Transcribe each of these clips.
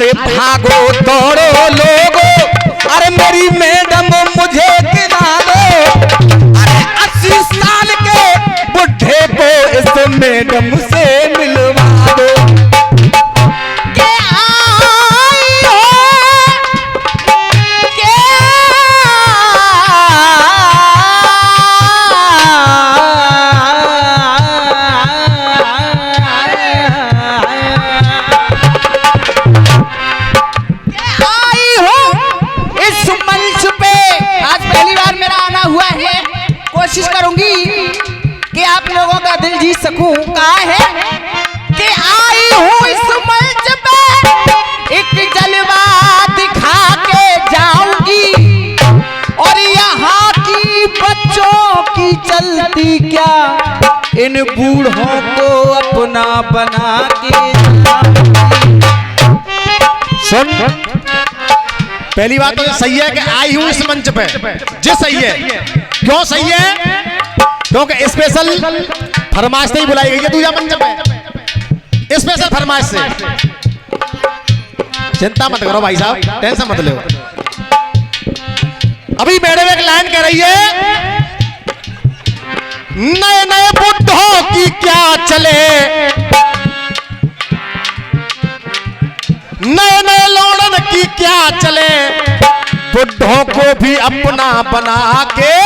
अरे भागो दौड़ो लोगो, अरे मेरी मैडम मुझे गिरा दो। अरे 80 साल के बुढ़े को इस मैडम से मिलवा दो। कोशिश करूंगी कि आप लोगों का दिल जीत सकूं। कहा है कि आई हूं इस मंच पे एक जलवा दिखा के जाऊंगी, और यहाँ की बच्चों की चलती क्या इन बूढ़ों को अपना बना के। सुन, पहली बात तो सही है कि आई हूं इस मंच पे, जी सही है। क्यों सही है? क्योंकि स्पेशल फरमाइश से ही बुलाई गई है दूसरा मंच पे, स्पेशल फरमाइश से। चिंता मत करो भाई साहब, टेंशन मत लो। अभी मैडम एक लाइन कह रही है, नए नए बुढ़ों की क्या चले, नए नए लौड़न की क्या चले, बुढ़ों को भी अपना बना के।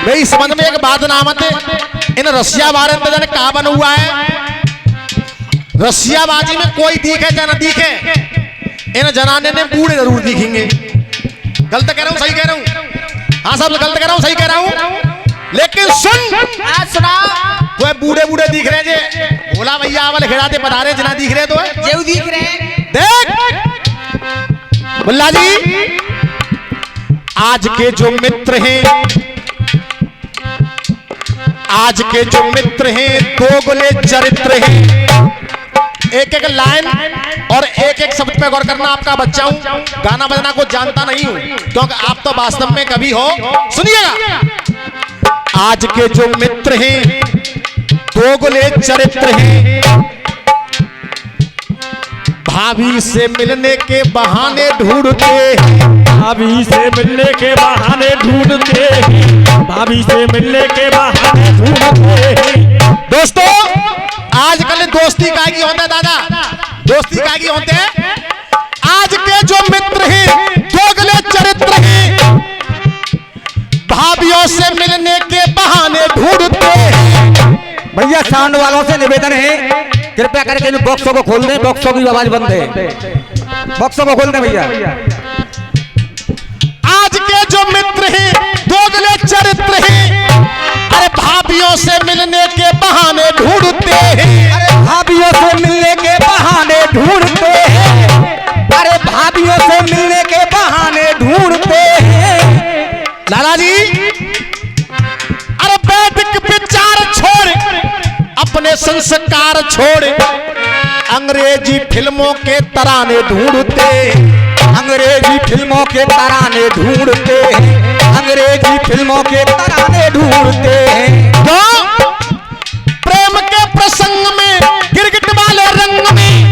भाई इस संबंध में एक बात नामत है, इन रसिया बारे में जाने कहा बन हुआ है। रसियाबाजी में कोई दिखे या न दिखे, इन जनाने ने बूढ़े जरूर दिखेंगे। गलत कह रहा हूं सही कह रहा हूं? हाँ साहब गलत कह रहा हूं सही कह रहा हूं? लेकिन सुना वो बूढ़े बूढ़े दिख रहे जे, बोला भैया आवल खिड़ाते बता रहे जना दिख रहे तो है जेऊ दिख रहे हैं। देख मुल्ला जी, आज के जो मित्र हैं, आज के जो मित्र हैं दोगले चरित्र हैं। एक एक लाइन और एक एक शब्द पे गौर करना। आपका बच्चा हूं, गाना बजना को जानता नहीं हूं, क्योंकि आप तो वास्तव में कभी हो। सुनिएगा, आज के जो मित्र हैं दोगले चरित्र हैं, भाभी से मिलने के बहाने ढूंढते हैं, भाभी से मिलने के बहाने ढूंढते हैं, भाभी से मिलने के बहाने ढूंढते हैं। दोस्तों आजकल दोस्ती का की होता है दादा, दोस्ती का की होते हैं। आज के जो मित्र हैं दोगले चरित्र हैं, भाभीियों से मिलने के बहाने ढूंढते हैं। भैया साउंड वालों से निवेदन है, कृपया करके इन बॉक्सों को खोल दें, बॉक्सों की आवाज बंद है, बॉक्सों को खोल दें भैया। आज के जो मित्र हैं दोगले चरित्र हैं, अरे भाभीियों से मिलने के बहाने ढूंढते हैं, अरे भाभीियों से मिलने के बहाने ढूंढते हैं, अरे भाभीियों से मिलने के बहाने ढूंढते हैं। लाला जी, अरे वैदिक विचार छोड़, अपने संस्कार छोड़, अंग्रेजी फिल्मों के तराने ढूंढते, अंग्रेजी फिल्मों के तराने ढूंढते हैं, अंग्रेजी फिल्मों के तराने ढूंढते हैं। तो प्रेम के प्रसंग में गिरगिट वाले रंग में,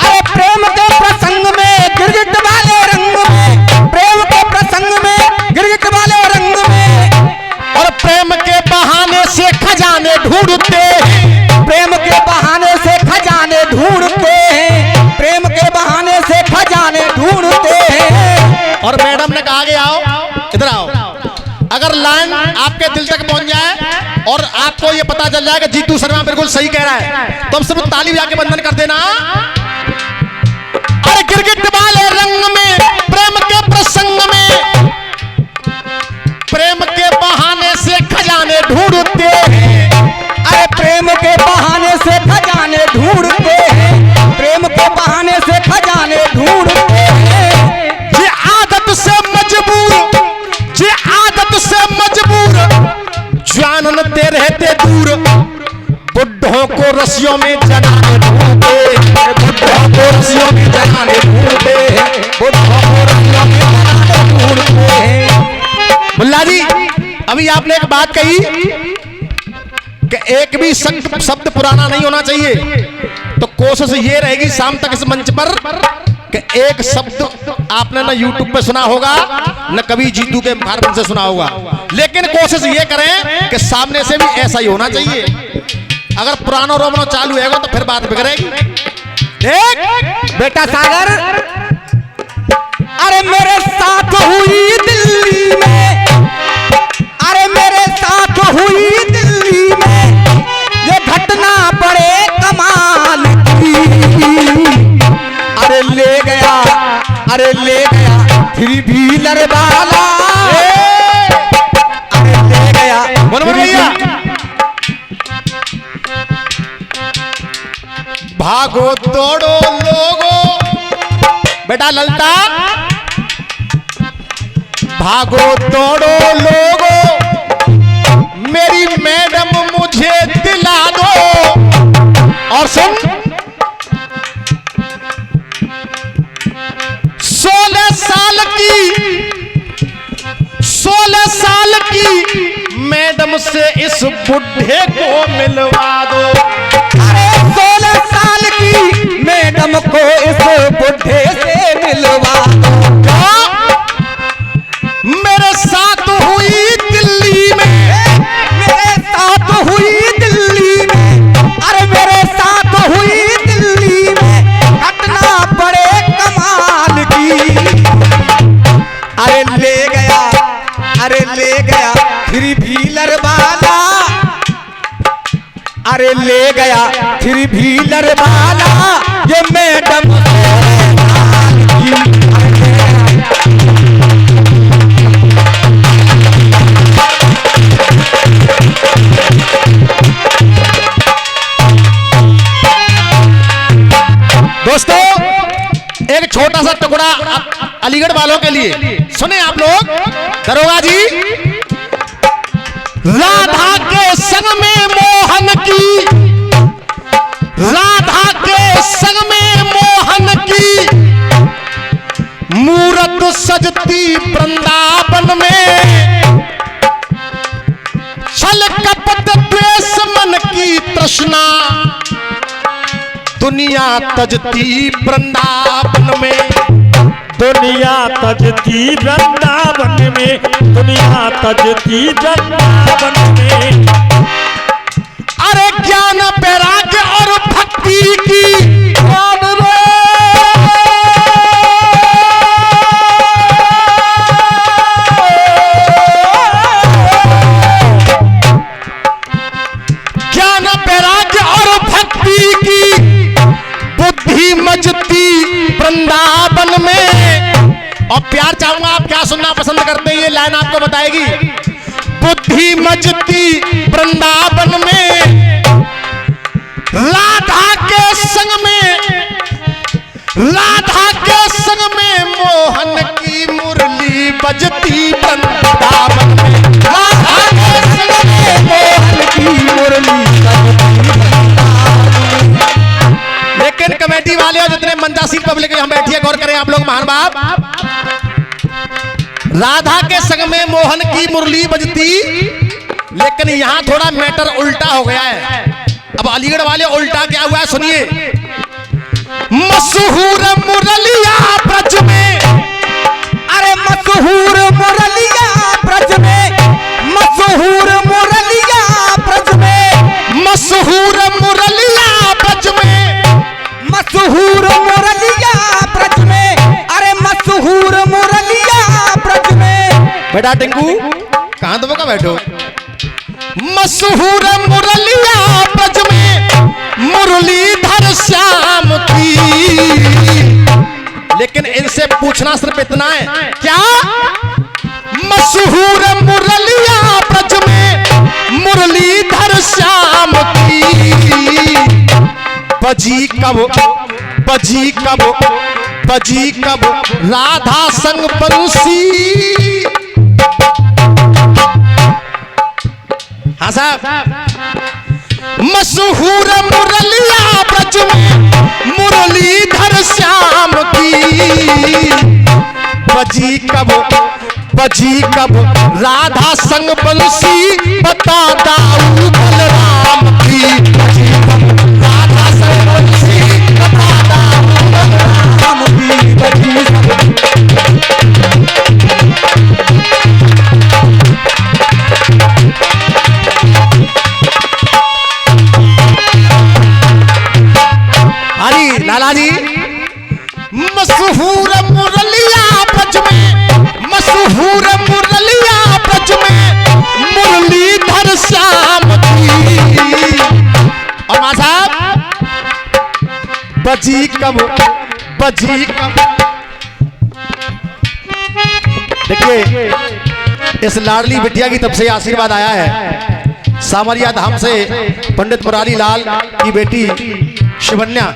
अरे प्रेम के प्रसंग में गिरगिट वाले रंग में, प्रेम के प्रसंग में गिरगिट वाले रंग में, और प्रेम के बहाने से खजाने ढूंढते हैं, प्रेम के बहाने से खजाने ढूंढते हैं, प्रेम के बहाने से खजाने ढूंढते हैं। और मैडम ने कहा कि आओ इधर आओ, अगर लाइन आपके दिल तक पहुंच जाए और आपको ये पता चल जाए कि जीतू शर्मा बिल्कुल सही कह रहा है, तो अब सब ताली बजा के बंधन कर देना। अरे गिरगिट वाले रंग में, प्रेम के प्रसंग में, प्रेम के बहाने से खजाने ढूंढते हैं, अरे प्रेम के बहाने से खजाने ढूंढते हैं, प्रेम के बहाने से खजाने ढूंढते हैं। ये आदत से मजबूर, ये आदत से मजबूर, जानते रहते दूर, बुढ़ों को रस्सियों में जलाने ढूंढते, बुढ़ों को रस्सियों में जलाने ढूंढते हैं, बुढ़ों को रस्सियों में जलाने ढूंढते हैं। मुल्ला जी, अभी आपने एक बात कही कि एक भी शब्द पुराना नहीं होना चाहिए। तो कोशिश ये रहेगी शाम तक इस मंच पर कि एक शब्द आपने ना यूट्यूब पे सुना होगा न कभी जीतू के मुखारबिन से सुना होगा, लेकिन कोशिश ये करें कि सामने से भी ऐसा ही होना चाहिए। अगर पुरानो रोमनो चालू है तो फिर बात बिगड़ेगी। देख बेटा सागर, अरे मेरे साथ हुई दिल्ली में, अरे मेरे साथ हुई दिल्ली में ये घटना बड़े कमाल की। अरे ले गया, अरे ले गया थ्री व्हीलर वाला, अरे ले गया। बोलो भैया, भागो दौड़ो लोगो, बेटा ललता भागो दौड़ो लोगो, मेरी मैडम मुझे दिला दो। और सुन, 16 साल की मैडम से इस बुढ़े को मिलवा दो। अरे 16 साल की मैडम को इस बुढ़े से मिलवा दो। मेरे साथ हुई दिल्ली में, मेरे साथ हुई दिल्ली में, अरे मेरे साथ हुई दिल्ली में घटना बड़े कमाल की। अरे ले गया, अरे ले गया थ्री व्हीलर वाला, अरे ले गया थ्री व्हीलर वाला ये मैडम दोस्तों एक छोटा सा टुकड़ा अलीगढ़ वालों के लिए सुने आप लोग। दरोगा जी, राधा के संग में मोहन की, राधा के संग में मोहन की मूरत सजती वृंदावन में, छल कपट द्वेष मन की तृष्णा दुनिया तजती वृंदावन में। दुनिया तजती वृंदावन में, दुनिया तजती वृंदावन में। अरे ज्ञान वैराग्य और भक्ति की ज्ञान वैराग्य और भक्ति की बुद्धि मजती वृंदावन में। और प्यार चाहूंगा, आप क्या सुनना पसंद करते हैं ये लाइन आपको बताएगी। बुद्धि मजती वृंदावन में, राधा के संग में, राधा के संग में मोहन की मुरली बजती वृंदावन में, राधा के संग में मोहन की मुरली बजती वृंदावन में। लेकिन कमेटी वाले और जितने मंजासी पब्लिक यहाँ बैठी है, गौर करें आप लोग महान बाप, राधा के संग में मोहन की मुरली बजती, लेकिन यहां थोड़ा मैटर उल्टा हो गया है। अब अलीगढ़ वाले उल्टा क्या हुआ है सुनिए। मशहूर मुरलिया ब्रज में, अरे मशहूर मुरलिया ब्रज में, मशहूर मुरलिया ब्रज में, मशहूर मुरलिया ब्रज में, मशहूर मुरलिया ब्रज में, अरे मशहूर मुरलिया ब्रज में। बेटा टिंकू कहां तो का बैठो। मशहूर मुरलिया ब्रज में मुरलीधर श्याम की, लेकिन इनसे पूछना सिर्फ इतना है, क्या मशहूर मुरलिया ब्रज में मुरलीधर श्याम की बजी कब, बजी कब, बजी कब राधा संग बंसी। हाँ साहब, मशहूर मुरलिया ब्रज में मुरलीधर श्याम की बजी कब, बजी कब राधा संग बंसी, बता दाऊ बलराम की बजी कब राधा संग बंसी। बजी सब। हाँ जी लाला जी, मशहूर मुरलिया ब्रज में, मशहूर मुरलिया ब्रज में, मुरलीधर श्याम की। और मां साहब बजी कब, बजी कब। देखिए इस लाडली बिटिया की तरफ से आशीर्वाद आया है। सामरिया धाम से पंडित मुरारी लाल की बेटी शिवन्या,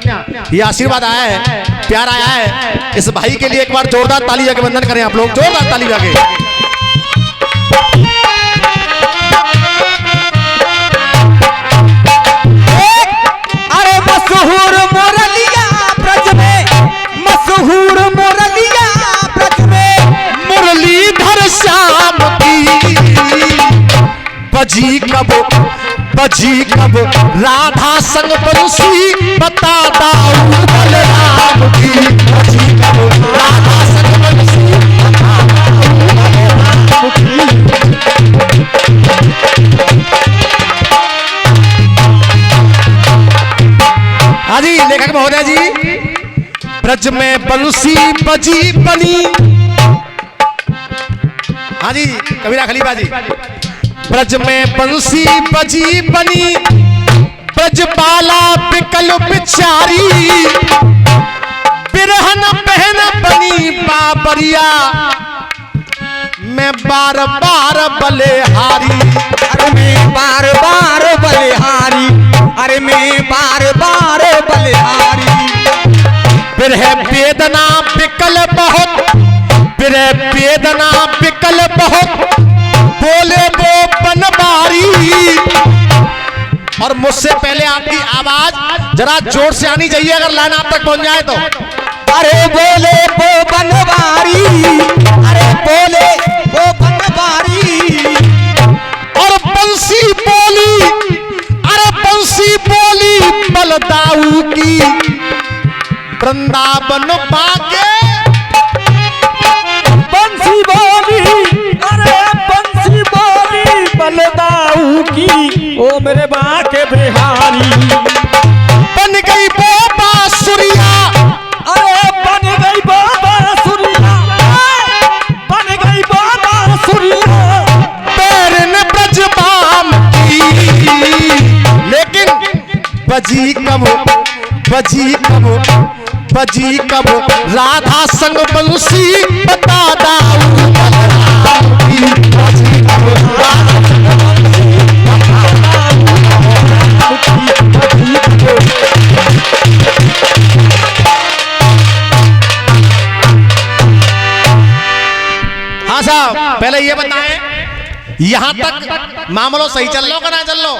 ये आशीर्वाद आया है, प्यार आया है। इस भाई के लिए एक बार जोरदार ताली जाके वंदन करें आप लोग, जोरदार ताली जाके। अरे मशहूर मुरलिया ब्रज में, मशहूर मुरलिया ब्रज में, मुरलीधर श्याम की। बजी कब, बजी कब राधा संग बंसी, बता दाऊ बलराम की। बजी कब राधा संग बंसी, बता दाऊ बलराम की। हाँ जी लेखक महोदय जी, ब्रज में बंसी बजी बनी। हाँ जी कबीरा खलीफा जी, ब्रज में बंसी बजी बनी, ब्रज बाला बिकल बिचारी, बिरहन बहन बनी बाबरिया, मैं बार बार बलिहारी। अरे मैं बार बार बलिहारी, अरे मैं बार बार बलिहारी। बिरह वेदना बिकल बहुत, बिरह वेदना बिकल बहुत, बोले वो बनबारी। और मुझसे पहले आपकी आवाज जरा जोर से आनी चाहिए अगर लाइन आप तक पहुंच जाए तो। अरे बोले वो बनबारी, अरे बोले वो बनबारी। और बंसी बोली, अरे बंसी बोली बलदाऊ की, वृंदावन बाके बंसी बोली, अरे बंसी बोली बलदाऊ की, ओ मेरे माँ के बिहारी। बन गई वो बांसुरिया, अरे बन गई बाबा सुरिया, बन गई बाबा सुरिया। पैरन ब्रजबाम की। लेकिन बजी कब, बजी कब, बजी कब राधा संग बंसी, बता दाऊ बलराम की। बजी कब राधा संग बंसी, बता दाऊ बलराम की। हाँ साहब पहले ये बताएं, यहां तक मामलो सही चल लो कि ना चल लो।